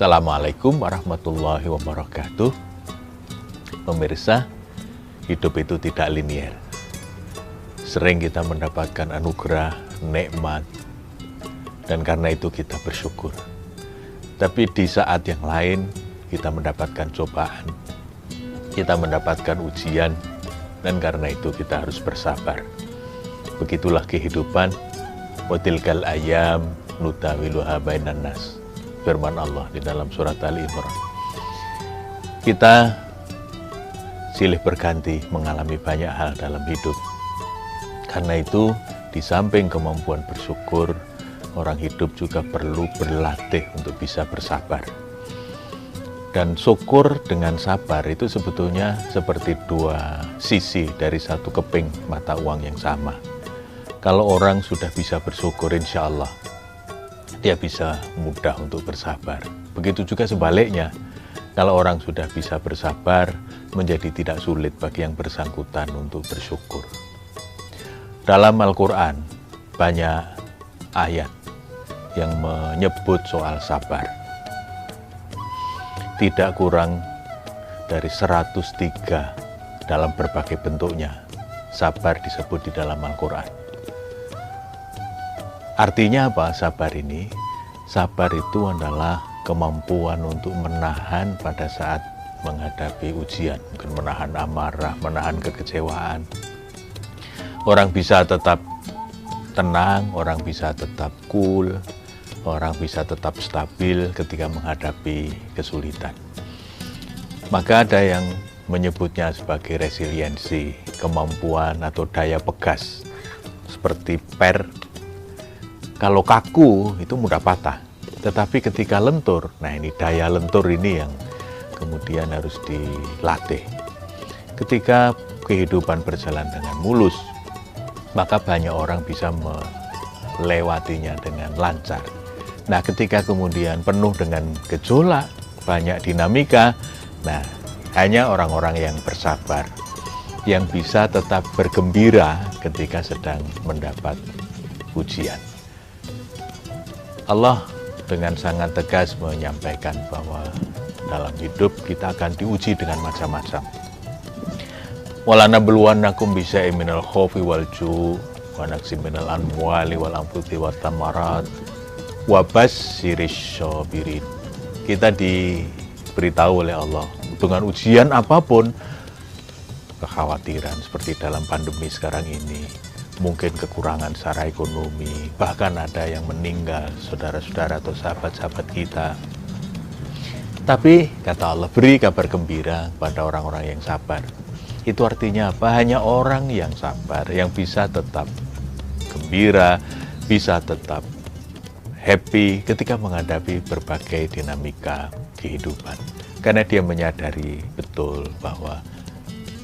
Assalamualaikum warahmatullahi wabarakatuh. Pemirsa, hidup itu tidak linier. Sering kita mendapatkan anugerah, nikmat, dan karena itu kita bersyukur. Tapi di saat yang lain, kita mendapatkan cobaan, kita mendapatkan ujian, dan karena itu kita harus bersabar. Begitulah kehidupan, wa tilkal ayyam nutawiluha bainan nas. Firman Allah di dalam surat Al-Imran. Kita silih berganti mengalami banyak hal dalam hidup. Karena itu, di samping kemampuan bersyukur, orang hidup juga perlu berlatih untuk bisa bersabar. Dan syukur dengan sabar itu sebetulnya seperti dua sisi dari satu keping mata uang yang sama. Kalau orang sudah bisa bersyukur, insya Allah dia bisa mudah untuk bersabar. Begitu juga sebaliknya, kalau orang sudah bisa bersabar, menjadi tidak sulit bagi yang bersangkutan untuk bersyukur. Dalam Al-Quran, banyak ayat yang menyebut soal sabar. Tidak kurang dari 103 dalam berbagai bentuknya, sabar disebut di dalam Al-Quran. Artinya apa sabar ini? Sabar itu adalah kemampuan untuk menahan pada saat menghadapi ujian. Mungkin menahan amarah, menahan kekecewaan. Orang bisa tetap tenang, orang bisa tetap cool, orang bisa tetap stabil ketika menghadapi kesulitan. Maka ada yang menyebutnya sebagai resiliensi, kemampuan atau daya pegas. Seperti kalau kaku itu mudah patah, tetapi ketika lentur, nah ini daya lentur ini yang kemudian harus dilatih. Ketika kehidupan berjalan dengan mulus, maka banyak orang bisa melewatinya dengan lancar. Nah, ketika kemudian penuh dengan gejolak, banyak dinamika, nah hanya orang-orang yang bersabar, yang bisa tetap bergembira ketika sedang mendapat ujian. Allah dengan sangat tegas menyampaikan bahwa dalam hidup kita akan diuji dengan macam-macam. Walanabluwannakum bisyai'in minal khaufi wal ju' wa naqsin minal amwali wal anfusi wat thamarat wa basyirish shabirin. Kita diberitahu oleh Allah dengan ujian apapun, kekhawatiran seperti dalam pandemi sekarang ini, mungkin kekurangan secara ekonomi, bahkan ada yang meninggal, saudara-saudara atau sahabat-sahabat kita. Tapi, kata Allah, beri kabar gembira pada orang-orang yang sabar. Itu artinya apa? Hanya orang yang sabar, yang bisa tetap gembira, bisa tetap happy ketika menghadapi berbagai dinamika kehidupan. Karena dia menyadari betul bahwa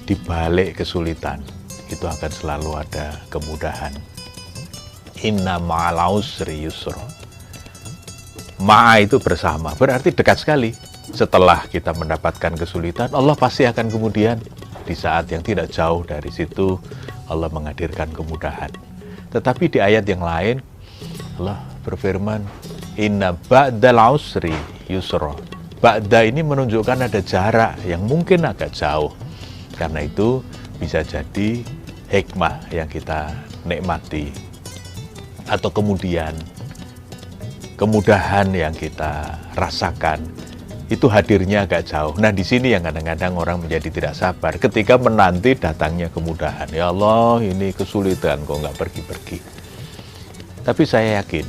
di balik kesulitan, itu akan selalu ada kemudahan. Inna ma'al usri yusra. Ma'a itu bersama, berarti dekat sekali. Setelah kita mendapatkan kesulitan, Allah pasti akan kemudian di saat yang tidak jauh dari situ, Allah menghadirkan kemudahan. Tetapi di ayat yang lain, Allah berfirman, Inna ba'dal usri yusra. Ba'da ini menunjukkan ada jarak yang mungkin agak jauh. Karena itu bisa jadi hikmah yang kita nikmati, atau kemudian kemudahan yang kita rasakan itu hadirnya agak jauh. Nah, di sini yang kadang-kadang orang menjadi tidak sabar ketika menanti datangnya kemudahan. Ya Allah, ini kesulitan kok nggak pergi-pergi. Tapi saya yakin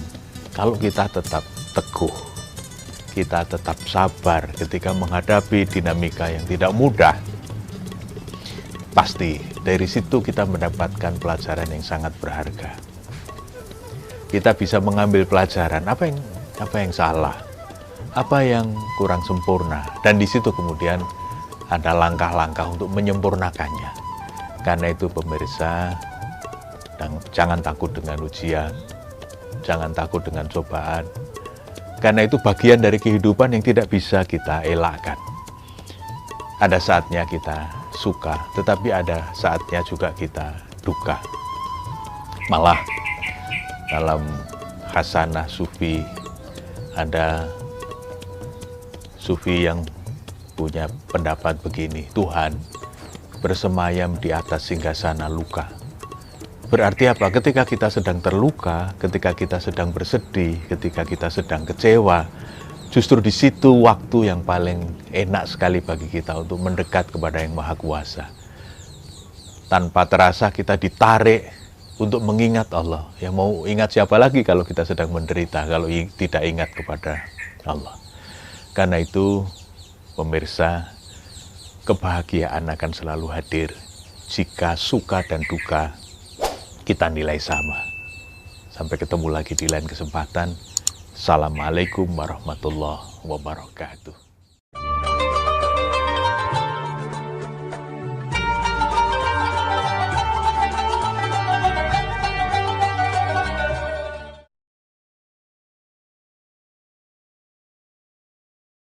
kalau kita tetap teguh, kita tetap sabar ketika menghadapi dinamika yang tidak mudah, pasti dari situ kita mendapatkan pelajaran yang sangat berharga. Kita bisa mengambil pelajaran apa yang salah, apa yang kurang sempurna, dan di situ kemudian ada langkah-langkah untuk menyempurnakannya. Karena itu pemirsa, jangan takut dengan ujian, jangan takut dengan cobaan. Karena itu bagian dari kehidupan yang tidak bisa kita elakkan. Ada saatnya kita suka, tetapi ada saatnya juga kita duka. Malah dalam Hasanah Sufi ada sufi yang punya pendapat begini, Tuhan bersemayam di atas singgasana luka. Berarti apa? Ketika kita sedang terluka, ketika kita sedang bersedih, ketika kita sedang kecewa, justru di situ waktu yang paling enak sekali bagi kita untuk mendekat kepada Yang Maha Kuasa. Tanpa terasa kita ditarik untuk mengingat Allah. Yang mau ingat siapa lagi kalau kita sedang menderita, kalau tidak ingat kepada Allah. Karena itu, pemirsa, kebahagiaan akan selalu hadir jika suka dan duka kita nilai sama. Sampai ketemu lagi di lain kesempatan. Assalamualaikum warahmatullahi wabarakatuh.